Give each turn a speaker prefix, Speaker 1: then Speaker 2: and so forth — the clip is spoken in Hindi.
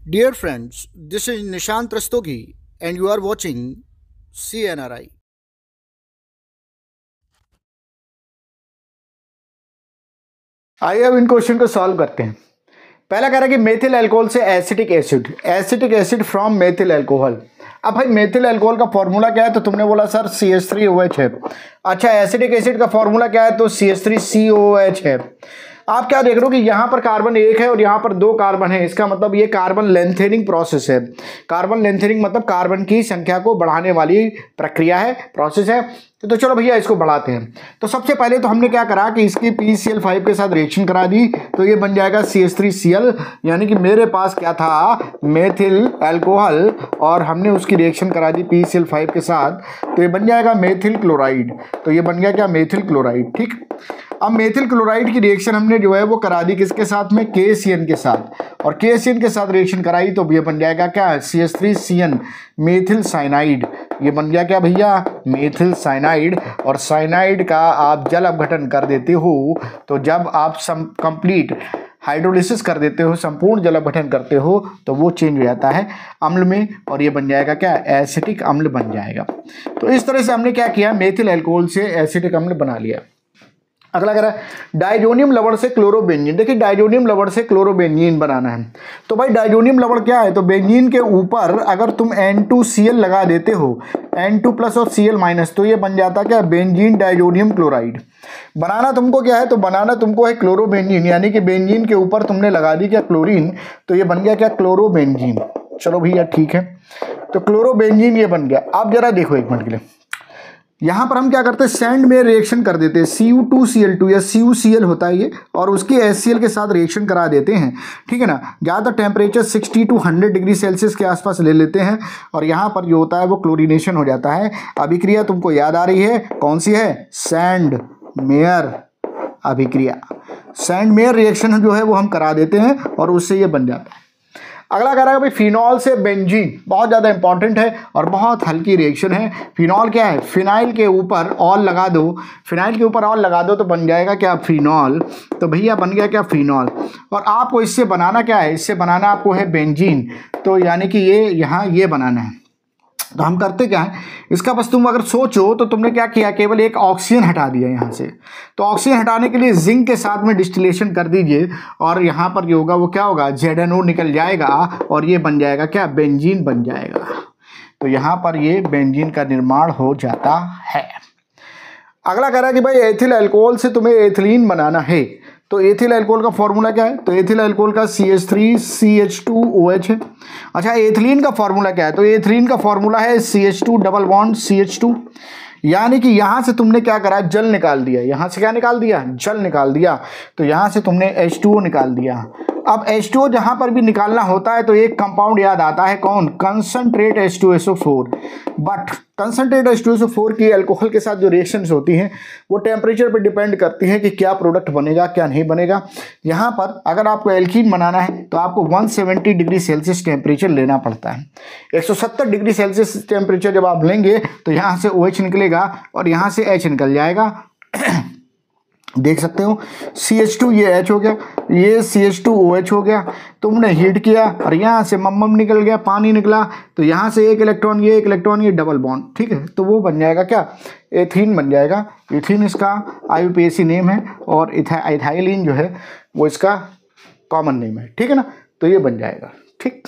Speaker 1: Dear friends, this is Nishant Rastogi and you are watching CNRI.
Speaker 2: आइए अब इन क्वेश्चन को सॉल्व करते हैं। पहला कह रहा है कि मेथिल अल्कोहल से acetic acid from methyl alcohol. अब भाई मेथिल अल्कोहल का फॉर्मूला क्या है, तो तुमने बोला सर CH3OH है। अच्छा, एसिटिक एसिड का फॉर्मूला क्या है, तो CH3COOH है। आप क्या देख रहे हो कि यहाँ पर कार्बन एक है और यहाँ पर दो कार्बन है, इसका मतलब ये कार्बन लेंथेनिंग प्रोसेस है। कार्बन लेंथेनिंग मतलब कार्बन की संख्या को बढ़ाने वाली प्रक्रिया है, प्रोसेस है। तो चलो भैया इसको बढ़ाते हैं। तो सबसे पहले तो हमने क्या करा कि इसकी PCl5 के साथ रिएक्शन करा दी, तो ये बन जाएगा CH3Cl, यानी कि मेरे पास क्या था, मेथिल अल्कोहल, और हमने उसकी रिएक्शन करा दी PCl5 के साथ, तो ये बन जाएगा मेथिल क्लोराइड। तो ये बन गया क्या, मेथिल क्लोराइड। ठीक, अब मेथिल क्लोराइड की रिएक्शन हमने जो है वो करा दी किसके साथ में, KCN के साथ, और KCN के साथ रिएक्शन कराई तो ये बन जाएगा क्या, CH3CN मेथिल साइनाइड। ये बन गया क्या भैया, मेथिल साइनाइड। और साइनाइड का आप जल अपघटन कर देते हो, तो जब आप कंप्लीट हाइड्रोलिसिस कर देते हो, संपूर्ण जल अपघटन करते हो, तो वो चेंज हो जाता है अम्ल में, और ये बन जाएगा क्या, एसिटिक अम्ल बन जाएगा। तो इस तरह से हमने क्या किया, मेथिल अल्कोहल से एसिटिक अम्ल बना लिया। अगला कह रहा है डाइजोनियम लवण से क्लोरोबेंजीन। देखिए डाइजोनियम लवण से क्लोरोबेंजीन बनाना है, तो भाई डाइजोनियम लवण क्या है, तो बेंजीन के ऊपर अगर तुम N2Cl लगा देते हो, N2+ और Cl-, तो ये बन जाता क्या, बेंजीन डाइजोनियम क्लोराइड। बनाना तुमको क्या है, तो बनाना तुमको है क्लोरोबेंजीन, यानी कि बेंजीन के ऊपर तुमने लगा दी क्या, क्लोरीन, तो ये बन गया क्या, क्लोरोबेंजीन। चलो भैया ठीक है, तो क्लोरोबेंजीन ये बन गया। अब जरा देखो एक मिनट के लिए, यहाँ पर हम क्या करते हैं, सैंड में रिएक्शन कर देते हैं, Cu2Cl2 या CuCl होता है ये, और उसकी HCl के साथ रिएक्शन करा देते हैं। ठीक है ना, ज़्यादा टेम्परेचर 60 to 100 डिग्री सेल्सियस के आसपास ले लेते हैं, और यहाँ पर जो होता है वो क्लोरीनेशन हो जाता है। अभिक्रिया तुमको याद आ रही है, कौन सी है, सैंड मेयर अभिक्रिया। सैंड मेयर रिएक्शन जो है वो हम करा देते हैं और उससे ये बन जाता है। अगला कह रहा है भाई फिनॉल से बेंजीन, बहुत ज़्यादा इंपॉर्टेंट है और बहुत हल्की रिएक्शन है। फिनॉल क्या है, फिनाइल के ऊपर ऑल लगा दो, फिनाइल के ऊपर ऑल लगा दो तो बन जाएगा क्या, फिनॉल। तो भैया बन गया क्या, फिनॉल। और आपको इससे बनाना क्या है, इससे बनाना आपको है बेंजीन, तो यानी कि ये यहाँ ये बनाना है। तो हम करते क्या है, इसका बस तुम अगर सोचो तो तुमने क्या किया, केवल एक ऑक्सीजन हटा दिया यहाँ से। तो ऑक्सीजन हटाने के लिए जिंक के साथ में डिस्टिलेशन कर दीजिए, और यहाँ पर जो होगा वो क्या होगा, ZNO निकल जाएगा, और ये बन जाएगा क्या, बेंजीन बन जाएगा। तो यहाँ पर ये बेंजीन का निर्माण हो जाता है। अगला कह रहा है कि भाई एथिल अल्कोहल से तुम्हें एथिलीन बनाना है, तो एथिल अल्कोहल का फॉर्मूला क्या है, तो एथिल अल्कोहल का CH3CH2OH है। अच्छा, एथिलीन का फॉर्मूला क्या है, तो एथिलीन का फॉर्मूला है CH2 डबल बॉन्ड CH2, यानी कि यहाँ से तुमने क्या करा, जल निकाल दिया, यहाँ से क्या निकाल दिया, जल निकाल दिया, तो यहाँ से तुमने H2O निकाल दिया। अब H2O जहाँ पर भी निकालना होता है तो एक कंपाउंड याद आता है, कौन, concentrate H2SO4। But concentrate H2SO4 की अल्कोहल के साथ जो रिएक्शंस होती हैं वो टेम्परेचर पर डिपेंड करती हैं कि क्या प्रोडक्ट बनेगा क्या नहीं बनेगा। यहाँ पर अगर आपको एल्कीन बनाना है तो आपको 170 डिग्री सेल्सियस टेम्परेचर लेना पड़ता है। 170 डिग्री सेल्सियस टेम्परेचर जब आप लेंगे तो यहाँ से OH निकलेगा और यहाँ से H निकल जाएगा। देख सकते हो CH2 ये H हो गया, ये CH2OH हो गया, तुमने हीट किया और यहाँ से मम्मम निकल गया, पानी निकला, तो यहाँ से एक इलेक्ट्रॉन ये डबल बॉन्ड, ठीक है, तो वो बन जाएगा क्या, एथीन बन जाएगा। एथीन इसका IUPAC नेम है और इथाइलिन जो है वो इसका कॉमन नेम है, ठीक है ना, तो ये बन जाएगा। ठीक।